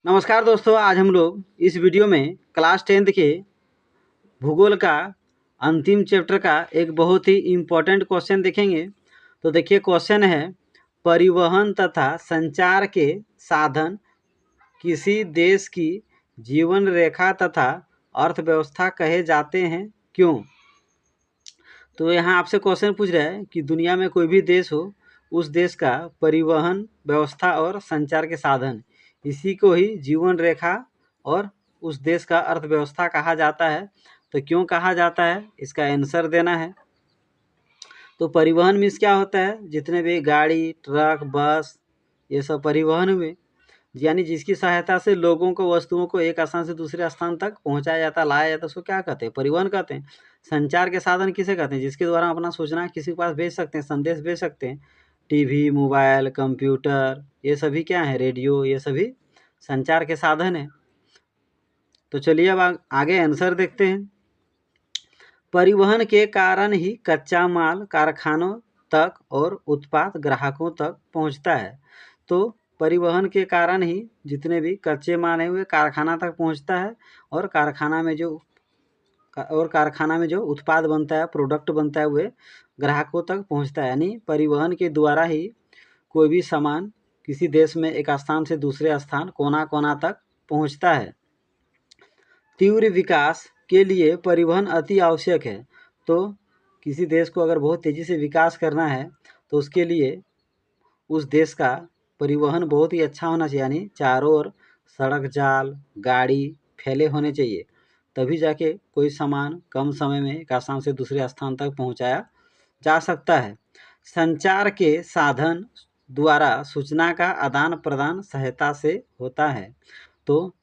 नमस्कार दोस्तों, आज हम लोग इस वीडियो में क्लास 10th के भूगोल का अंतिम चैप्टर का एक बहुत ही इम्पोर्टेंट क्वेश्चन देखेंगे। तो देखिए, क्वेश्चन है परिवहन तथा संचार के साधन किसी देश की जीवन रेखा तथा अर्थव्यवस्था कहे जाते हैं, क्यों? तो यहाँ आपसे क्वेश्चन पूछ रहा है कि दुनिया में कोई भी देश हो, उस देश का परिवहन व्यवस्था और संचार के साधन, इसी को ही जीवन रेखा और उस देश का अर्थव्यवस्था कहा जाता है। तो क्यों कहा जाता है, इसका आंसर देना है। तो परिवहन मीन्स क्या होता है? जितने भी गाड़ी, ट्रक, बस, ये सब परिवहन हुए, यानी जिसकी सहायता से लोगों को, वस्तुओं को एक स्थान से दूसरे स्थान तक पहुंचाया जाता, लाया जाता, उसको क्या कहते हैं? परिवहन कहते हैं। संचार के साधन किसे कहते हैं? जिसके द्वारा हम अपना सूचना किसी के पास भेज सकते हैं, संदेश भेज सकते हैं। टीवी, मोबाइल, कंप्यूटर, ये सभी क्या है? रेडियो, ये सभी संचार के साधन है। तो चलिए अब आगे आंसर देखते हैं। परिवहन के कारण ही कच्चा माल कारखानों तक और उत्पाद ग्राहकों तक पहुंचता है। तो परिवहन के कारण ही जितने भी कच्चे माल हैं वे कारखाना तक पहुंचता है, और कारखाना में जो उत्पाद बनता है, प्रोडक्ट बनता है, वे ग्राहकों तक पहुंचता है। यानी परिवहन के द्वारा ही कोई भी सामान किसी देश में एक स्थान से दूसरे स्थान, कोना कोना तक पहुंचता है। तीव्र विकास के लिए परिवहन अति आवश्यक है। तो किसी देश को अगर बहुत तेज़ी से विकास करना है तो उसके लिए उस देश का परिवहन बहुत ही अच्छा होना चाहिए, यानी चारों ओर सड़क जाल, गाड़ी फैले होने चाहिए, तभी जाके कोई सामान कम समय में एक स्थान से दूसरे स्थान तक पहुंचाया जा सकता है। संचार के साधन द्वारा सूचना का आदान प्रदान सहायता से होता है। तो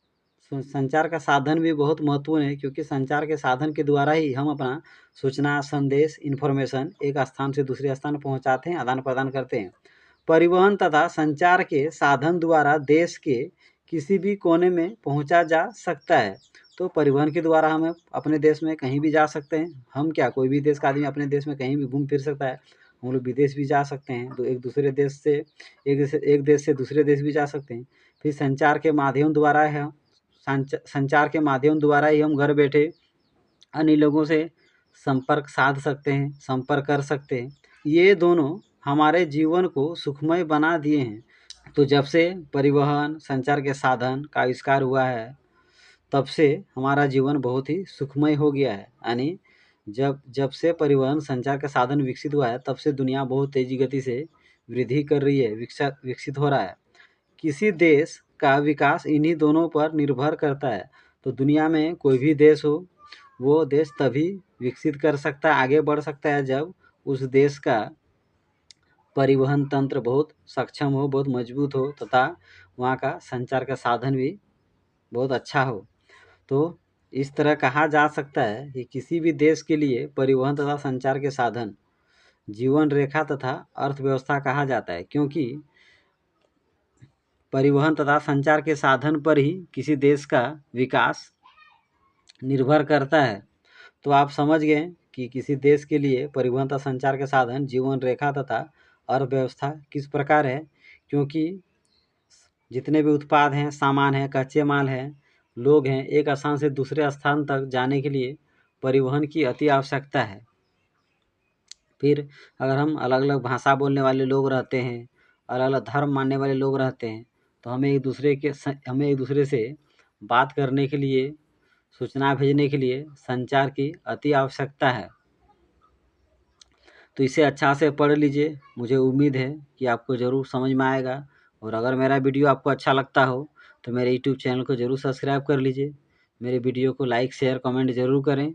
संचार का साधन भी बहुत महत्वपूर्ण है, क्योंकि संचार के साधन के द्वारा ही हम अपना सूचना, संदेश, इन्फॉर्मेशन एक स्थान से दूसरे स्थान पहुंचाते हैं, आदान प्रदान करते हैं। परिवहन तथा संचार के साधन द्वारा देश के किसी भी कोने में पहुंचा जा सकता है। तो परिवहन के द्वारा हम अपने देश में कहीं भी जा सकते हैं। हम क्या, कोई भी देश का आदमी अपने देश में कहीं भी घूम फिर सकता है। हम लोग विदेश भी जा सकते हैं, तो एक देश से दूसरे देश भी जा सकते हैं। फिर संचार के माध्यम द्वारा ही हम घर बैठे अन्य लोगों से संपर्क साध सकते हैं, संपर्क कर सकते हैं। ये दोनों हमारे जीवन को सुखमय बना दिए हैं। तो जब से परिवहन, संचार के साधन का आविष्कार हुआ है, तब से हमारा जीवन बहुत ही सुखमय हो गया है। यानी जब से परिवहन, संचार का साधन विकसित हुआ है, तब से दुनिया बहुत तेजी गति से वृद्धि कर रही है, विकसित हो रहा है। किसी देश का विकास इन्हीं दोनों पर निर्भर करता है। तो दुनिया में कोई भी देश हो, वो देश तभी विकसित कर सकता है, आगे बढ़ सकता है, जब उस देश का परिवहन तंत्र बहुत सक्षम हो, बहुत मजबूत हो, तथा वहाँ का संचार का साधन भी बहुत अच्छा हो। तो इस तरह कहा जा सकता है कि किसी भी देश के लिए परिवहन तथा संचार के साधन जीवन रेखा तथा अर्थव्यवस्था कहा जाता है, क्योंकि परिवहन तथा संचार के साधन पर ही किसी देश का विकास निर्भर करता है। तो आप समझ गए कि किसी देश के लिए परिवहन तथा संचार के साधन जीवन रेखा तथा अर्थव्यवस्था किस प्रकार है, क्योंकि जितने भी उत्पाद हैं, सामान हैं, कच्चे माल हैं, लोग हैं, एक स्थान से दूसरे स्थान तक जाने के लिए परिवहन की अति आवश्यकता है। फिर अगर हम अलग अलग भाषा बोलने वाले लोग रहते हैं, अलग अलग धर्म मानने वाले लोग रहते हैं, तो हमें एक दूसरे से बात करने के लिए, सूचना भेजने के लिए संचार की अति आवश्यकता है। तो इसे अच्छा से पढ़ लीजिए, मुझे उम्मीद है कि आपको ज़रूर समझ में आएगा। और अगर मेरा वीडियो आपको अच्छा लगता हो तो मेरे यूट्यूब चैनल को ज़रूर सब्सक्राइब कर लीजिए। मेरे वीडियो को लाइक, शेयर, कमेंट ज़रूर करें।